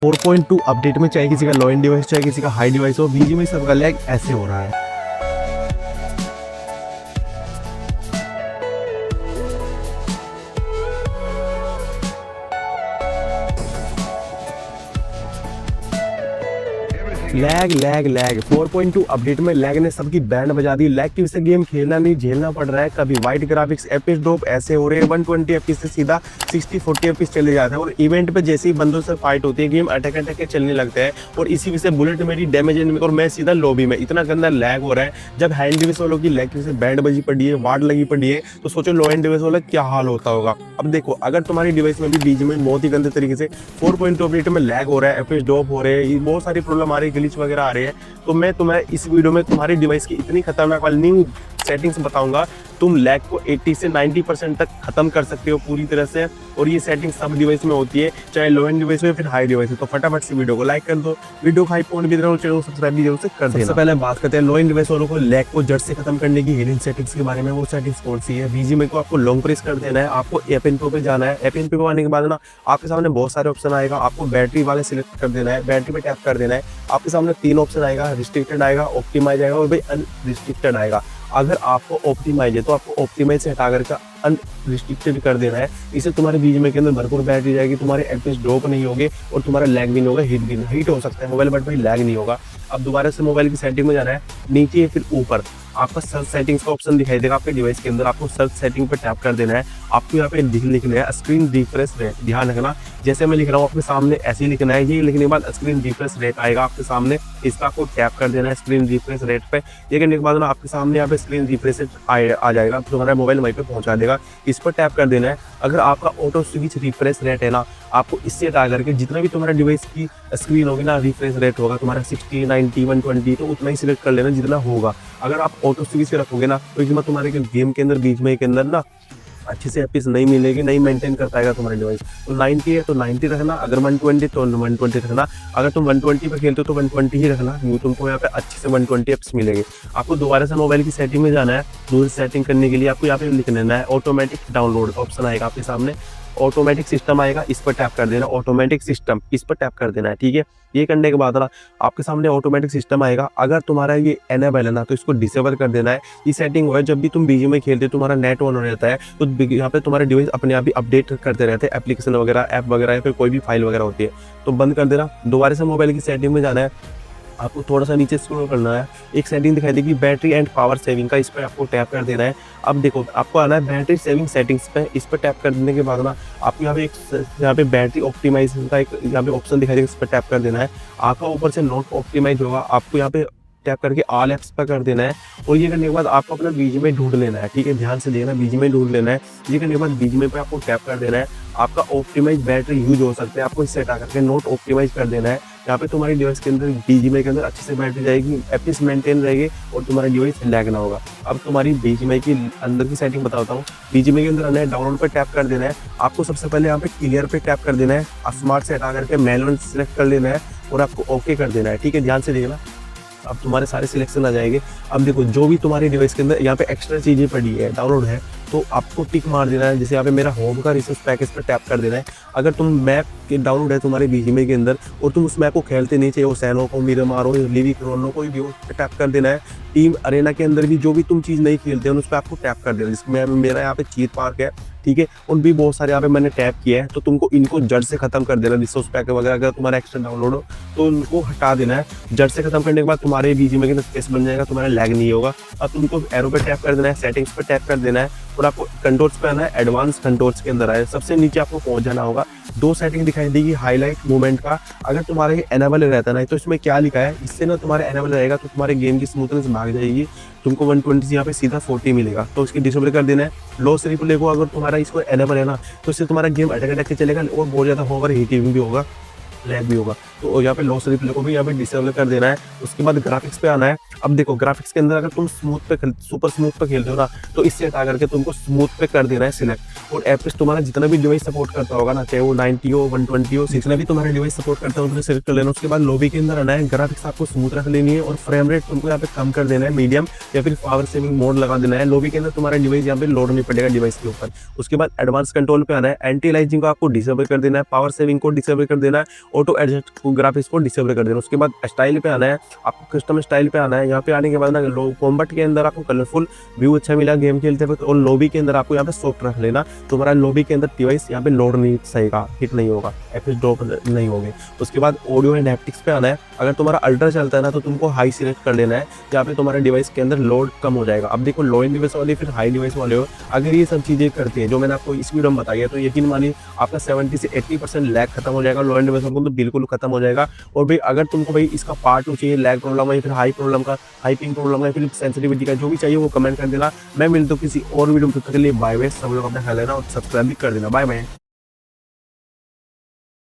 4.2 update में चाहे किसी का लो एंड डिवाइस चाहे किसी का हाई डिवाइस हो, बीजीएमआई सबका लैग ऐसे हो रहा है। लैग लैग लैग 4.2 अपडेट में लैग ने सबकी बैंड बजा दी। लैग की वजह से गेम खेलना नहीं झेलना पड़ रहा है। कभी वाइट ग्राफिक्स एफपीएस ड्रॉप ऐसे हो रहे हैं 120 एफपीएस से सीधा 60-40 एफपीएस चले जाते हैं। और इवेंट पे जैसे ही बंदों से फाइट होती है गेम अटक के चलने लगता है। और इसी वजह से बुलेट मेरी डैमेज एनिमी और मैं सीधा लॉबी में इतना गंदा लैग हो रहा है। जब हैंड डिवाइस वालों की लैग की वजह से बैंड बजी पड़ी है, वार्ड लगी पड़ी है, तो सोचो लो एंड डिवाइस वाला क्या हाल होता होगा। अब देखो अगर तुम्हारी डिवाइस में भी बीजीएमआई बहुत ही गंदे तरीके से 4.2 अपडेट में लैग हो रहा है, एफपीएस ड्रॉप हो रहे हैं, बहुत सारी प्रॉब्लम आ रही है, ग्लिच वगैरह आ रही है, तो मैं तुम्हें इस वीडियो में तुम्हारी डिवाइस की इतनी खतरनाक वाली न्यू सेटिंग्स बताऊंगा। तुम लैग को 80 से 90% तक खत्म कर सकते हो पूरी तरह से। और ये सेटिंग सब डिवाइस में होती है, चाहे लो एंड डिवाइस में फिर हाई डिवाइस में। तो फटाफट से वीडियो को लाइक कर दो, वीडियो को हाई पॉइंट भी देना, चैनल को सब्सक्राइब भी जरूर से कर देना। सबसे पहले बात करते हैं लो एंड डिवाइस वालों को लैग को जड़ से खत्म करने की हीलिंग सेटिंग्स के बारे में। वो सेटिंग्स कौन सी है? बीजीएमआई को आपको लॉन्ग प्रेस कर देना है, आपको ऐप इन्फो पे जाना है। ऐप इन्फो पे आने के बाद ना आपके सामने बहुत सारे ऑप्शन आएगा, आपको बैटरी वाले सिलेक्ट कर देना है, बैटरी पे टैप कर देना है। आपके सामने 3 ऑप्शन आएगा, रिस्ट्रिक्टेड आएगा, ऑप्टिमाइज आएगा और भाई अनरिस्ट्रिक्टेड आएगा। अगर आपको ऑप्टिमाइज है तो आपको ऑप्टिमाइज से हटा करके अनरिस्ट्रिक्टेड कर देना है। इससे तुम्हारे बीजीएमआई के अंदर भरपूर बैटरी जाएगी, तुम्हारे एफपीएस ड्रॉप नहीं होगे और तुम्हारा लैग भी नहीं होगा, हीट हो सकता है मोबाइल बट भाई लैग नहीं होगा। अब दोबारा से मोबाइल की सेटिंग में जाना है, नीचे फिर ऊपर आपका सर्च सेटिंग्स का ऑप्शन दिखाई देगा आपके डिवाइस के अंदर। आपको सर्च सेटिंग पर टैप कर देना है। आपको यहाँ पे लिखना है स्क्रीन रिफ्रेश रेट। ध्यान रखना जैसे मैं लिख रहा हूँ आपके सामने ऐसे ही लिखना है। ये लिखने के बाद स्क्रीन रिफ्रेश रेट आएगा आपके सामने, इसका आपको टैप कर देना है स्क्रीन रिफ्रेश रेट पे। ये करने के बाद ना आपके सामने यहाँ पे स्क्रीन रिफ्रेश आ जाएगा, तुम्हारा मोबाइल वहीं पे पहुंचा देगा। इस पर टैप कर देना है। अगर आपका ऑटो स्विच रिफ्रेश रेट है ना, आपको इससे हटा करके जितना भी तुम्हारा डिवाइस की स्क्रीन होगी ना रिफ्रेश रेट होगा तुम्हारा 60, 90, 120, तो उतना ही सिलेक्ट कर लेना जितना होगा। अगर आप ऑटो स्विच रखोगे ना तो इसमें तुम्हारे गेम के अंदर बीजीएमआई के अंदर ना अच्छे से एफपीएस नहीं मिलेगी, नहीं मेंटेन कर पाएगा तुम्हारा डिवाइस। तो 90 है तो 90 रखना, अगर 120 तो 120 रखना। अगर तुम 120 पे खेलते हो तो 120 ही रखना, क्योंकि तुमको यहाँ पे अच्छे से 120 एफपीएस मिलेंगे। आपको दोबारा से मोबाइल की सेटिंग में जाना है। दूसरी सेटिंग करने के लिए आपको यहाँ पे लिख लेना है ऑटोमेटिक डाउनलोड का ऑप्शन आएगा आपके सामने, ऑटोमेटिक सिस्टम आएगा, इस पर टैप कर देना। ऑटोमेटिक सिस्टम इस पर टैप कर देना है, ठीक है। ये करने के बाद ना आपके सामने ऑटोमेटिक सिस्टम आएगा। अगर तुम्हारा ये एनेबल है ना तो इसको डिसेबल कर देना है। ये सेटिंग हुआ है जब भी तुम बीजीएमआई खेलते हो तुम्हारा नेट ऑन हो रहता है तो यहाँ पे तुम्हारे डिवाइस अपने आप ही अपडेट करते रहते हैं, एप्लीकेशन वगैरह ऐप वगैरह या फिर कोई भी फाइल वगैरह होती है तो बंद कर देना। दोबारा से मोबाइल की सेटिंग में जाना है, आपको थोड़ा सा नीचे स्क्रॉल करना है, एक सेटिंग दिखाई देगी बैटरी एंड पावर सेविंग का, इस पर आपको टैप कर देना है। अब देखो आपको आना है बैटरी सेविंग सेटिंग्स पे, इस पर टैप कर देने के बाद ना आपको यहाँ पे बैटरी ऑप्टिमाइजेशन का एक यहाँ पे ऑप्शन दिखाई देगा, इस पर टैप कर देना है। आपका ऊपर से नॉट ऑप्टिमाइज होगा, आपको यहाँ पे टैप करके ऑल एप्स पर कर देना है। और ये करने के बाद आपको अपना बीजीएमआई ढूंढ लेना है, ठीक है, ध्यान से देखना, बीजीएमआई ढूंढ लेना है। ये करने के बाद बीजीएमआई पे आपको टैप कर देना है। आपका ऑप्टिमाइज बैटरी यूज हो सकता है, आपको इससे हटा करके नोट ऑप्टिमाइज कर देना है। यहाँ पे तुम्हारी डिवाइस के अंदर बीजीएमआई के अंदर अच्छे से बैटरी जाएगी, एफपीएस मेंटेन रहेगी और तुम्हारा डिवाइस लैग ना होगा। अब तुम्हारी बीजीएमआई की अंदर की सेटिंग बताता हूँ। बीजीएमआई के अंदर आना है, डाउनलोड पे टैप कर देना है। आपको सबसे पहले यहाँ पे क्लियर पे टैप कर देना है, स्मार्ट से हटा करके मैनुअल सिलेक्ट कर लेना है और आपको ओके कर देना है, ठीक है, ध्यान से देखना। अब तुम्हारे सारे सिलेक्शन आ जाएंगे। अब देखो जो भी तुम्हारी डिवाइस के अंदर यहाँ पे एक्स्ट्रा चीजें पड़ी है डाउनलोड है तो आपको टिक मार देना है। जैसे यहाँ पे मेरा होम का रिसोर्स पैकेज पर टैप कर देना है। अगर तुम मैप के डाउनलोड है तुम्हारे बीजीएमआई के अंदर और तुम उस मैप को खेलते नहीं, चाहे वो सैनो को, मिरामार हो, लिवी क्रोनो कोई भी हो, टैप कर देना है। टीम अरेना के अंदर भी जो भी तुम चीज़ नहीं खेलते हो उस पर आपको टैप कर देना। जिसमें मेरा यहाँ पे चीट पार्क है, ठीक है, उन भी बहुत सारे यहाँ पे मैंने टैप किया है तो तुमको इनको जड़ से खत्म कर देना। रिसोर्स पैक वगैरह अगर तुम्हारा एक्स्ट्रा डाउनलोड हो तो उनको हटा देना है। जड़ से खत्म करने के बाद तुम्हारे बीजीएमआई के अंदर स्पेस बन जाएगा, तुम्हारा लैग नहीं होगा। अब तुमको एरो पे टैप कर देना है, सेटिंग्स पे टैप कर देना है और आपको कंट्रोल्स पे आना है। एडवांस कंट्रोल्स के अंदर आए, सबसे नीचे आपको पहुंच जाना होगा। 2 सेटिंग दिखाई देगी हाईलाइट मूवमेंट का, अगर तुम्हारे ये एनेबल रहता है ना तो इसमें क्या लिखा है, इससे ना तुम्हारे एनेबल रहेगा तो तुम्हारे गेम की स्मूथनेस भाग जाएगी, तुमको 120 से यहाँ पे सीधा 40 मिलेगा तो इसकी डिसेबल कर देना है। लॉस रिप्ले को अगर तुम्हारा इसको एनेबल है ना तो इससे तुम्हारा गेम अटक के चलेगा और बहुत ज़्यादा ओवर हीटिंग भी होगा, लैग भी होगा। तो यहाँ पे लॉस रिप्ले को भी यहाँ पे डिसेबल कर देना है। उसके बाद ग्राफिक्स पे आना है। अब देखो ग्राफिक्स के अंदर अगर तुम स्मूथ पे सुपर स्मूथ पे खेलते हो ना तो इससे हटा करके तुमको स्मूथ पे कर देना है सिलेक्ट। और एफपीएस तुम्हारा जितना भी डिवाइस सपोर्ट करता होगा ना, चाहे वो 90 हो, 120 हो, जितना भी तुम्हारा डिवाइस सपोर्ट करता है उसमें सिलेक्ट कर लेना। उसके बाद लॉबी के अंदर आना है, ग्राफिक्स आपको स्मूथ रख लेनी है और फ्रेम रेट तुमको यहाँ पे कम कर देना है, मीडियम या फिर पावर सेविंग मोड लगा देना है। लॉबी के अंदर तुम्हारा डिवाइस यहाँ पे लोड नहीं पड़ेगा डिवाइस के ऊपर। उसके बाद एडवांस कंट्रोल पे आना है, एंटी अलाइजिंग को आपको डिसेबल कर देना है, पावर सेविंग को डिसेबल कर देना है ऑटो एडजस्ट ग्राफिक्स को डिसेबल कर देना। उसके बाद स्टाइल पे आना है, आपको कस्टम स्टाइल पे आना है। यहाँ पे आने के बाद ना कॉम्बैट के अंदर आपको कलरफुल व्यू अच्छा मिला गेम खेलते वक्त, और लॉबी के अंदर आपको यहाँ पे सॉफ्ट रख लेना, तुम्हारा लॉबी के अंदर डिवाइस यहाँ पे लोड नहीं सहेगा, हिट नहीं होगा, एफएस ड्रॉप नहीं होंगे। उसके बाद ऑडियो एंड हैप्टिक्स पे आना है। अगर तुम्हारा अल्ट्रा चलता है ना तो तुमको हाई सिलेक्ट कर लेना है, जहाँ पे तुम्हारे डिवाइस के अंदर लोड कम हो जाएगा। अब देखो लो एंड डिवाइस वाले फिर हाई डिवाइस वाले हो, अगर ये सब चीज़ें करती है जो मैंने आपको इस वीडियो में बताई है, तो यकीन मानिए आपका 70 से 80% लैग खत्म हो जाएगा। लो एंड डिवाइस वालों को तो बिल्कुल खत्म हो जाएगा। और भाई अगर तुमको भाई इसका पार्ट 2 चाहिए, लैग प्रॉब्लम है, फिर हाई प्रॉब्लम का, हाई पिंग प्रॉब्लम है, फिर सेंसिटिविटी का, जो भी चाहिए वो कमेंट कर देना। मैं मिलता हूँ किसी और वीडियो में, तब तक के लिए बाय बाय। सब लोग अपना ख्याल लेना और सब्सक्राइब भी कर देना। Bye bye.